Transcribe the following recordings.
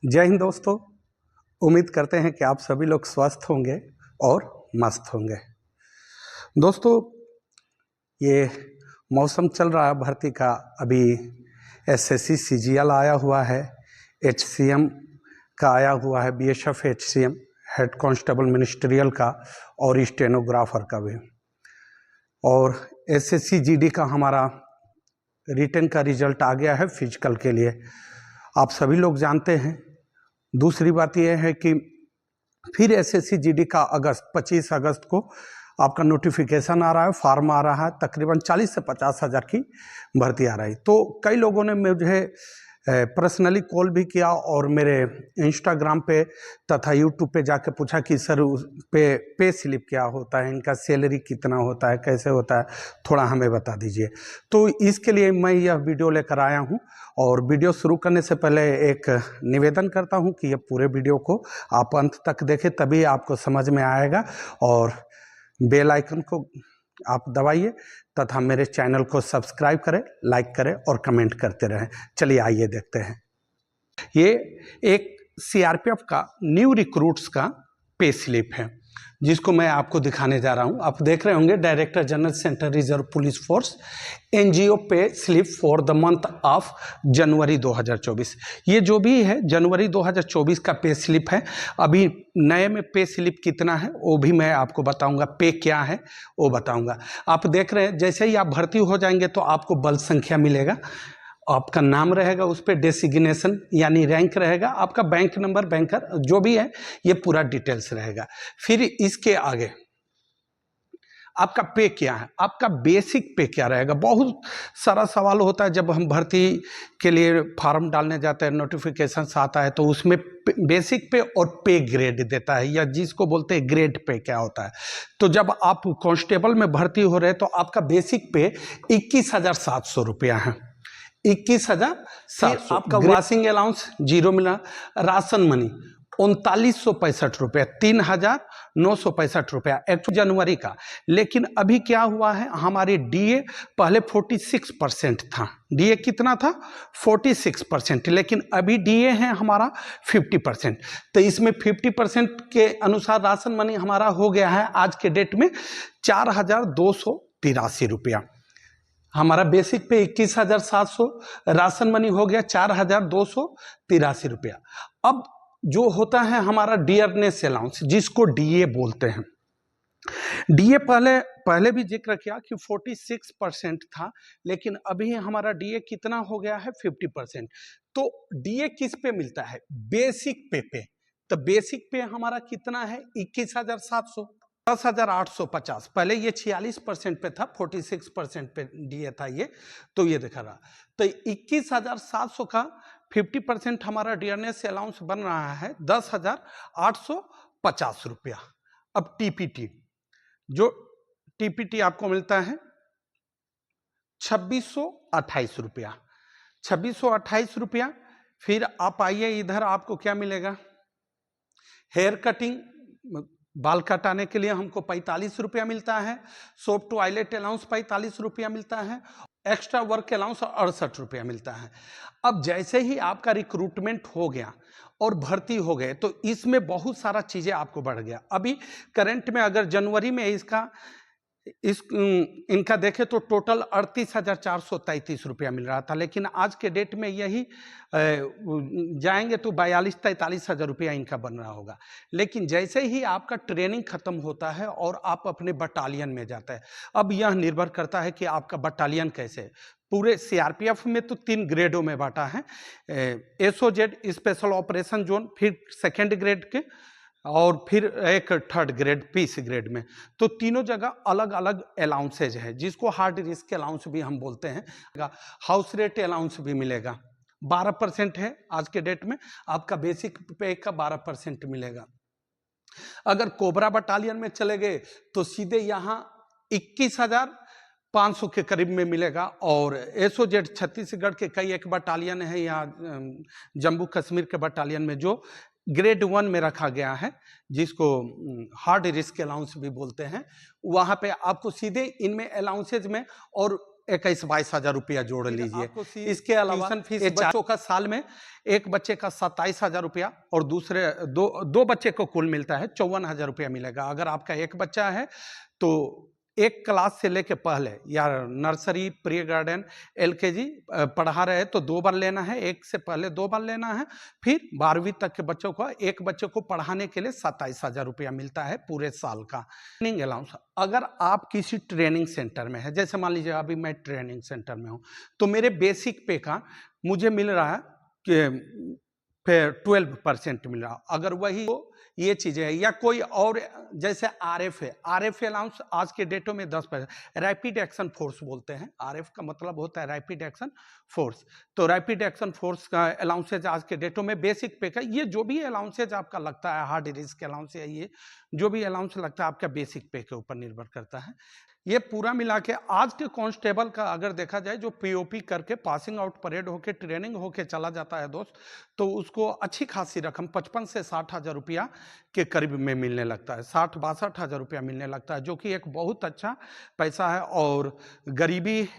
जय हिंद दोस्तों। उम्मीद करते हैं कि आप सभी लोग स्वस्थ होंगे और मस्त होंगे। दोस्तों, ये मौसम चल रहा है भर्ती का। अभी एसएससी सीजीएल आया हुआ है, एचसीएम का आया हुआ है, BSF HCM head constable ministerial का, और स्टेनोग्राफर का भी। और एसएससी जीडी का हमारा रिटन का रिजल्ट आ गया है फिजिकल के लिए, आप सभी लोग जानते हैं। दूसरी बात यह है कि फिर एसएससी जीडी का 25 अगस्त को आपका नोटिफिकेशन आ रहा है, फॉर्म आ रहा है। तकरीबन 40 से 50 हज़ार की भर्ती आ रही। तो कई लोगों ने मुझे पर्सनली कॉल भी किया और मेरे इंस्टाग्राम पे तथा यूट्यूब पे जाके पूछा कि सर उस पे स्लिप क्या होता है, इनका सैलरी कितना होता है, कैसे होता है, थोड़ा हमें बता दीजिए। तो इसके लिए मैं यह वीडियो लेकर आया हूं। और वीडियो शुरू करने से पहले एक निवेदन करता हूं कि यह पूरे वीडियो को आप अंत तक देखें, तभी आपको समझ में आएगा। और बेल आइकन को आप दबाइए तथा मेरे चैनल को सब्सक्राइब करें, लाइक करें और कमेंट करते रहें। चलिए आइए देखते हैं। ये एक सीआरपीएफ का न्यू रिक्रूट्स का पे स्लिप है, जिसको मैं आपको दिखाने जा रहा हूं। आप देख रहे होंगे director general central reserve police force NGO pay slip for the month of January 2024। ये जो भी है जनवरी 2024 का पे स्लिप है। अभी नए में पे स्लिप कितना है वो भी मैं आपको बताऊंगा, पे क्या है वो बताऊंगा। आप देख रहे हैं जैसे ही आप भर्ती हो जाएंगे तो आपको बल संख्या मिलेगा, आपका नाम रहेगा, उस पर डेसिग्नेशन यानी रैंक रहेगा, आपका बैंक नंबर, बैंकर जो भी है, ये पूरा डिटेल्स रहेगा। फिर इसके आगे आपका पे क्या है, आपका बेसिक पे क्या रहेगा। बहुत सारा सवाल होता है जब हम भर्ती के लिए फॉर्म डालने जाते हैं, नोटिफिकेशन आता है तो उसमें बेसिक पे और पे ग्रेड देता है, या जिसको बोलते हैं ग्रेड पे क्या होता है। तो जब आप कांस्टेबल में भर्ती हो रहे हैं तो आपका बेसिक पे 21,700 रुपया है, 21,700। आपका वॉशिंग अलाउंस जीरो मिला, राशन मनी 3965 रुपया, 3,965 रुपया जनवरी का। लेकिन अभी क्या हुआ है, हमारे डीए पहले 46% था। डीए कितना था? 46%। लेकिन अभी डीए है हमारा 50%। तो इसमें 50% के अनुसार राशन मनी हमारा हो गया है आज के डेट में 4,283 रुपया। हमारा बेसिक पे 21,700, राशन मनी हो गया 4,283 रुपया। अब जो होता है हमारा डियरनेस अलाउंस, जिसको डीए बोलते हैं। डीए पहले भी जिक्र किया कि 46% था, लेकिन अभी हमारा डीए कितना हो गया है? 50%। तो डीए किस पे मिलता है? बेसिक पे। तो बेसिक पे हमारा कितना है? 21,700, 10,850। पहले ये 46% पे था, 46% पे डीए था ये, तो ये दिखा रहा। तो 21,700 का 50% हमारा डियरनेस अलाउंस बन रहा है 10,850 रुपया। अब टीपीटी, जो टीपीटी आपको मिलता है 2,628 रुपया, 2,628 रुपया। फिर आप आइए इधर, आपको क्या मिलेगा? हेयर कटिंग, बाल कटाने के लिए हमको 45 रुपया मिलता है। सोप टॉयलेट अलाउंस 45 रुपया मिलता है। एक्स्ट्रा वर्क अलाउंस 68 रुपया मिलता है। अब जैसे ही आपका रिक्रूटमेंट हो गया और भर्ती हो गए तो इसमें बहुत सारा चीजें आपको बढ़ गया। अभी करंट में अगर जनवरी में इनका देखें तो टोटल 38,433 रुपया मिल रहा था, लेकिन आज के डेट में यही जाएंगे तो 42-43 हज़ार रुपया इनका बन रहा होगा। लेकिन जैसे ही आपका ट्रेनिंग खत्म होता है और आप अपने बटालियन में जाते हैं, अब यह निर्भर करता है कि आपका बटालियन कैसे है। पूरे सीआरपीएफ में तो 3 ग्रेडों में बांटा है, एसओजेड स्पेशल ऑपरेशन जोन, फिर सेकेंड ग्रेड के, और फिर एक थर्ड ग्रेड पीस ग्रेड में। तो तीनों जगह अलग अलग अलाउंसेज है, जिसको हार्ड रिस्क अलाउंस भी हम बोलते हैं। हाउस रेट अलाउंस भी मिलेगा, 12% है आज के डेट में। आपका बेसिक पे का 12% मिलेगा। अगर कोबरा बटालियन में चले गए तो सीधे यहाँ 21,500 के करीब में मिलेगा। और एसओजेड छत्तीसगढ़ के कई एक बटालियन है यहाँ जम्मू कश्मीर के बटालियन में, जो ग्रेड 1 में रखा गया है, जिसको हार्ड रिस्क अलाउंस भी बोलते हैं। वहां पे आपको सीधे इनमें अलाउंसेज में और 21-22 हजार रुपया जोड़ लीजिए। इसके अलावा ट्यूशन फीस बच्चों का साल में एक बच्चे का 27 हजार रुपया और दूसरे दो बच्चे को कुल मिलता है 54 हजार रुपया मिलेगा। अगर आपका एक बच्चा है तो एक क्लास से लेके पहले या नर्सरी, प्री गार्डन, एलकेजी पढ़ा रहे तो 2 बार लेना है, एक से पहले 2 बार लेना है। फिर 12वीं तक के बच्चों को एक बच्चे को पढ़ाने के लिए 27 हजार रुपया मिलता है पूरे साल का। ट्रेनिंग अलाउंस, अगर आप किसी ट्रेनिंग सेंटर में है, जैसे मान लीजिए अभी मैं ट्रेनिंग सेंटर में हूँ, तो मेरे बेसिक पे का मुझे मिल रहा है कि 12% मिल रहा। अगर वही ये चीजें है या कोई और, जैसे आरएफ है, आरएफ अलाउंस आज के डेटों में 10%, रैपिड एक्शन फोर्स बोलते हैं, आरएफ का मतलब होता है रैपिड एक्शन फोर्स। तो रैपिड एक्शन फोर्स का अलाउंसेज आज के डेटों में बेसिक पे का, ये जो भी अलाउंसेज आपका लगता है, हार्ड रिस्क अलाउंस है, ये जो भी अलाउंस लगता है आपका बेसिक पे के ऊपर निर्भर करता है। ये पूरा मिला के आज के कांस्टेबल का अगर देखा जाए, जो पीओपी करके पासिंग आउट परेड होके ट्रेनिंग होके चला जाता है दोस्त, तो उसको अच्छी खासी रकम 55 से 60 हजार रुपया के करीब में मिलने लगता है, 60-62 हजार रुपया मिलने लगता है, जो कि एक बहुत अच्छा पैसा है और गरीबी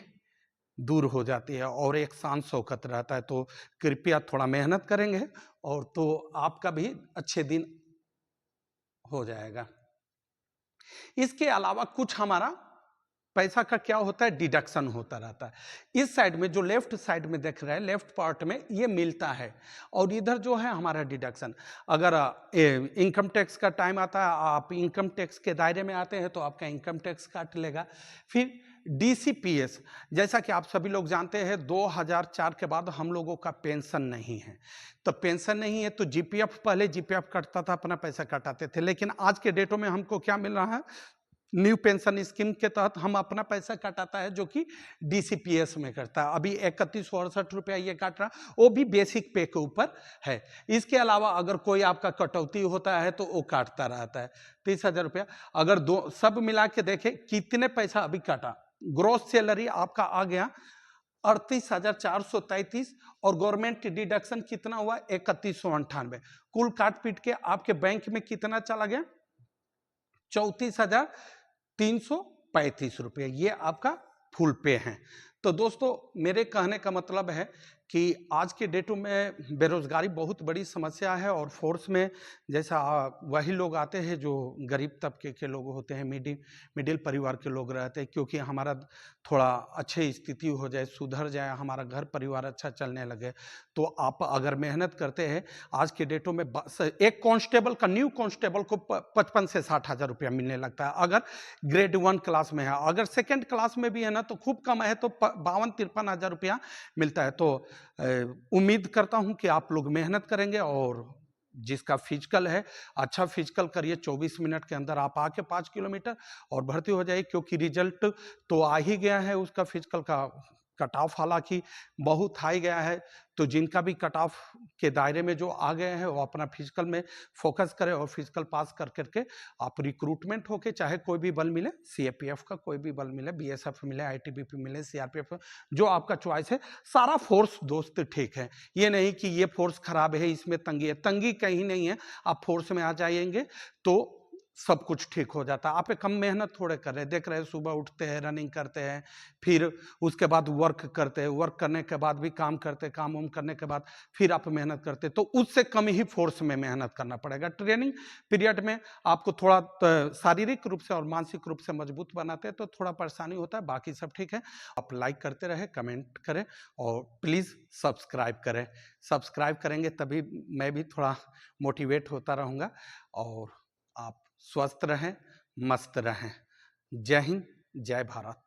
दूर हो जाती है और एक शान शौकत रहता है। तो कृपया थोड़ा मेहनत करेंगे और तो आपका भी अच्छे दिन हो जाएगा। इसके अलावा कुछ हमारा पैसा का क्या होता है, डिडक्शन होता रहता है। इस साइड में जो लेफ्ट साइड में देख रहे हैं, लेफ्ट पार्ट में ये मिलता है और इधर जो है हमारा डिडक्शन। अगर इनकम टैक्स का टाइम आता है, आप इनकम टैक्स के दायरे में आते हैं तो आपका इनकम टैक्स काट लेगा। फिर डीसीपीएस, जैसा कि आप सभी लोग जानते हैं 2004 के बाद हम लोगों का पेंशन नहीं है, तो पेंशन नहीं है तो जीपीएफ, पहले जीपीएफ कटता था, अपना पैसा कटाते थे, लेकिन आज के डेटों में हमको क्या मिल रहा है, न्यू पेंशन स्कीम के तहत हम अपना पैसा काटाता है, जो कि डीसीपीएस में करता है। अभी 3168 रुपया ये काट रहा, वो भी बेसिक पे के ऊपर है। इसके अलावा अगर कोई आपका कटौती होता है तो वो काटता रहता है 30 हजार रुपया। अगर दो सब मिला के देखें कितने पैसा अभी काटा, ग्रॉस सैलरी आपका आ गया 38,433 और गवर्नमेंट डिडक्शन कितना हुआ 3198, कुल काट पीट के आपके बैंक में कितना चला गया 34,335 रुपये, ये आपका फुल पे है। तो दोस्तों मेरे कहने का मतलब है कि आज के डेटों में बेरोजगारी बहुत बड़ी समस्या है और फोर्स में जैसा वही लोग आते हैं जो गरीब तबके के लोग होते हैं, मिडिल परिवार के लोग रहते हैं, क्योंकि हमारा थोड़ा अच्छी स्थिति हो जाए, सुधर जाए, हमारा घर परिवार अच्छा चलने लगे, तो आप अगर मेहनत करते हैं आज के डेटों में एक कांस्टेबल का, न्यू कांस्टेबल को 55 से 60 हजार रुपया मिलने लगता है अगर ग्रेड 1 क्लास में है। अगर सेकेंड क्लास में भी है ना तो खूब कम है तो 52-53 हजार रुपया मिलता है। तो उम्मीद करता हूं कि आप लोग मेहनत करेंगे और जिसका फिजिकल है अच्छा फिजिकल करिए, 24 मिनट के अंदर आप आके 5 किलोमीटर और भर्ती हो जाइए, क्योंकि रिजल्ट तो आ ही गया है उसका फिजिकल का। कट ऑफ हालांकि बहुत हाई गया है, तो जिनका भी कट ऑफ के दायरे में जो आ गए हैं वो अपना फिजिकल में फोकस करें और फिजिकल पास कर करके आप रिक्रूटमेंट होके, चाहे कोई भी बल मिले, सीएपीएफ का कोई भी बल मिले, बीएसएफ मिले, आईटीबीपी मिले, सीआरपीएफ, जो आपका चॉइस है, सारा फोर्स दोस्त ठीक है। ये नहीं कि ये फोर्स खराब है, इसमें तंगी है, तंगी कहीं नहीं है। आप फोर्स में आ जाएंगे तो सब कुछ ठीक हो जाता है। आप कम मेहनत थोड़े कर रहे हैं, देख रहे हैं सुबह उठते हैं, रनिंग करते हैं, फिर उसके बाद वर्क करते हैं, वर्क करने के बाद भी काम करते हैं, काम करने के बाद फिर आप मेहनत करते हैं, तो उससे कम ही फोर्स में मेहनत करना पड़ेगा। ट्रेनिंग पीरियड में आपको थोड़ा शारीरिक रूप से और मानसिक रूप से मजबूत बनाते हैं तो थोड़ा परेशानी होता है, बाकी सब ठीक है। आप लाइक करते रहे, कमेंट करें और प्लीज़ सब्सक्राइब करें। सब्सक्राइब करेंगे तभी मैं भी थोड़ा मोटिवेट होता रहूँगा। और आप स्वस्थ रहें, मस्त रहें। जय हिंद, जय भारत।